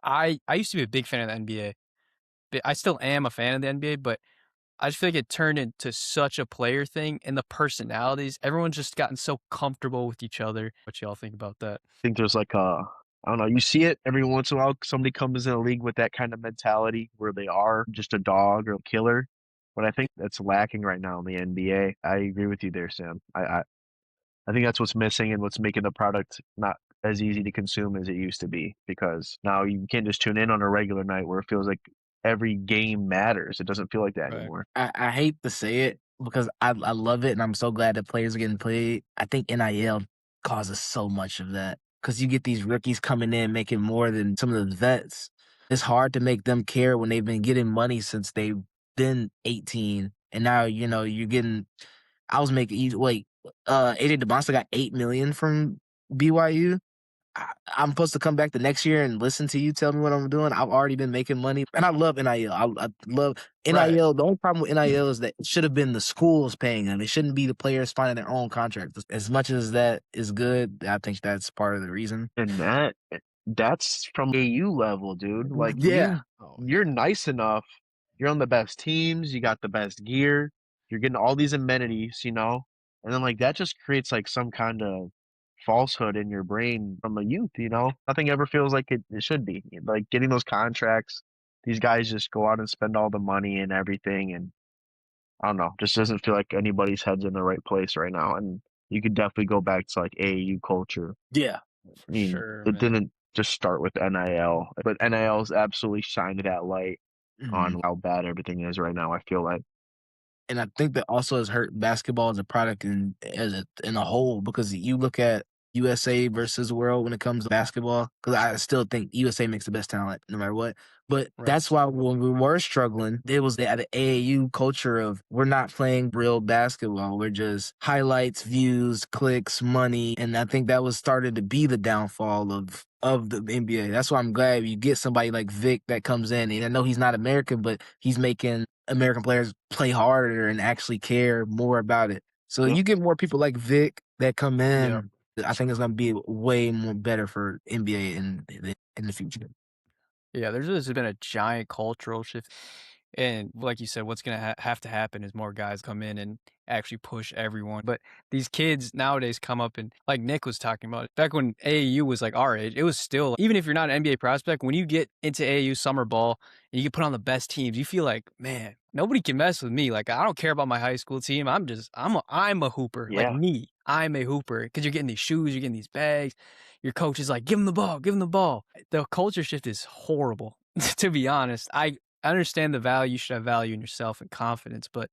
I used to be a big fan of the NBA. But I still am a fan of the NBA, but I just feel like it turned into such a player thing and the personalities. Everyone's just gotten so comfortable with each other. What y'all think about that? Think there's like I don't know, you see it every once in a while. Somebody comes in a league with that kind of mentality where they are just a dog or a killer. But I think that's lacking right now in the NBA. I agree with you there, Sam. I think that's what's missing and what's making the product not as easy to consume as it used to be because now you can't just tune in on a regular night where it feels like every game matters. It doesn't feel like that Right. anymore. I hate to say it because I love it and I'm so glad that players are getting played. I think NIL causes so much of that because you get these rookies coming in making more than some of the vets. It's hard to make them care when they've been getting money since they've been 18. And now, you're getting, I was making, wait, AJ DeBonsta got 8 million from BYU. I'm supposed to come back the next year and listen to you tell me what I'm doing. I've already been making money, and I love NIL. I love Right. NIL. The only problem with NIL is that it should have been the schools paying them. It shouldn't be the players finding their own contracts. As much as that is good, I think that's part of the reason. And that's from AU level, dude. Like Yeah. Oh, you're nice enough. You're on the best teams. You got the best gear. You're getting all these amenities, and then like that just creates like some kind of falsehood in your brain from a youth. Nothing ever feels like it should be. Like getting those contracts, these guys just go out and spend all the money and everything, and I don't know, just doesn't feel like anybody's head's in the right place right now. And you could definitely go back to like AAU culture. Yeah. for I mean, sure, it man. didn't just start with NIL, but NIL's absolutely shined that light Mhm. on how bad everything is right now, I feel like. And I think that also has hurt basketball as a product in a whole because you look at USA versus world when it comes to basketball. Because I still think USA makes the best talent no matter what. But Right. that's why when we were struggling, there was the AAU culture of we're not playing real basketball. We're just highlights, views, clicks, money, and I think that was started to be the downfall of the NBA. That's why I'm glad you get somebody like Vic that comes in, and I know he's not American, but he's making American players play harder and actually care more about it. So Yep. you get more people like Vic that come Yeah. in. I think it's going to be way more better for NBA in the future. Yeah, there's been a giant cultural shift, and like you said, what's gonna have to happen is more guys come in and actually push everyone. But these kids nowadays come up and like Nick was talking about, back when AAU was like our age, it was still even if you're not an NBA prospect, when you get into AAU summer ball and you get put on the best teams, you feel like, man, nobody can mess with me. Like I don't care about my high school team. I'm a hooper. Like Yeah. me, I'm a hooper because you're getting these shoes, you're getting these bags. Your coach is like, give him the ball, give him the ball. The culture shift is horrible, to be honest. I understand the value. You should have value in yourself and confidence, but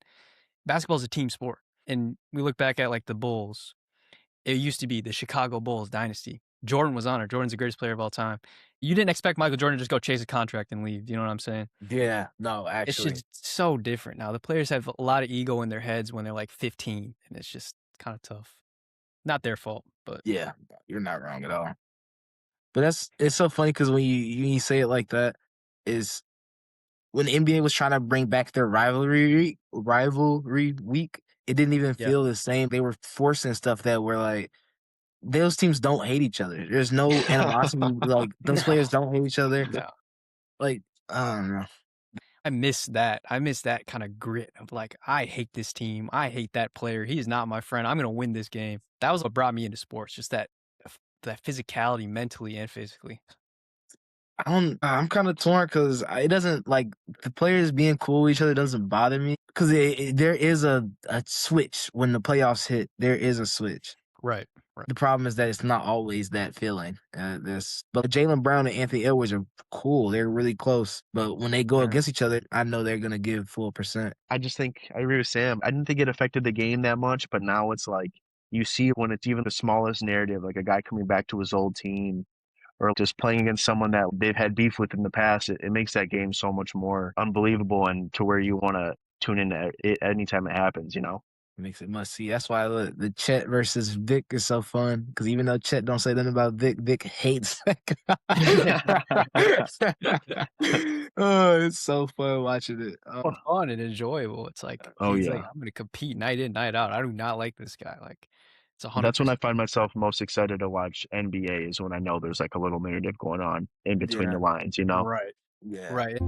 basketball is a team sport. And we look back at like the Bulls. It used to be the Chicago Bulls dynasty. Jordan was on it. Jordan's the greatest player of all time. You didn't expect Michael Jordan to just go chase a contract and leave. You know what I'm saying? Yeah, no, It's actually. just so different now. The players have a lot of ego in their heads when they're like 15, and it's just kind of tough. Not their fault, but Yeah, you're not wrong at all. But it's so funny because when you say it like that, is when the NBA was trying to bring back their rivalry week, it didn't even yeah. feel the same. They were forcing stuff that were like those teams don't hate each other. There's no animosity. Like those No, players don't hate each other. no. Like I don't know. I miss that. I miss that kinda grit of, like, "I hate this team. I hate that player. He is not my friend. I'm gonna win this game." That was what brought me into sports, just that physicality mentally and physically. I'm kind of torn because it doesn't like the players being cool with each other doesn't bother me because there is a switch when the playoffs hit. There is a switch. Right, right. The problem is that it's not always that feeling. But Jalen Brown and Anthony Edwards are cool. They're really close. But when they go Right. against each other, I know they're gonna give full percent. I just think I agree with Sam. I didn't think it affected the game that much, but now it's like you see when it's even the smallest narrative, like a guy coming back to his old team or just playing against someone that they've had beef with in the past, it makes that game so much more unbelievable and to where you want to tune in to it anytime it happens. It makes it must see. That's why the Chet versus Vic is so fun. Because even though Chet don't say nothing about Vic, Vic hates that guy. Oh, it's so fun watching it. It's fun and enjoyable. It's like Oh he's like, yeah. "I'm gonna compete night in, night out. I do not like this guy." Like, It's That's when I 100%. find myself most excited to watch NBA is when I know there's like a little narrative going on in between Yeah. the lines, you know? Right. Yeah. Right.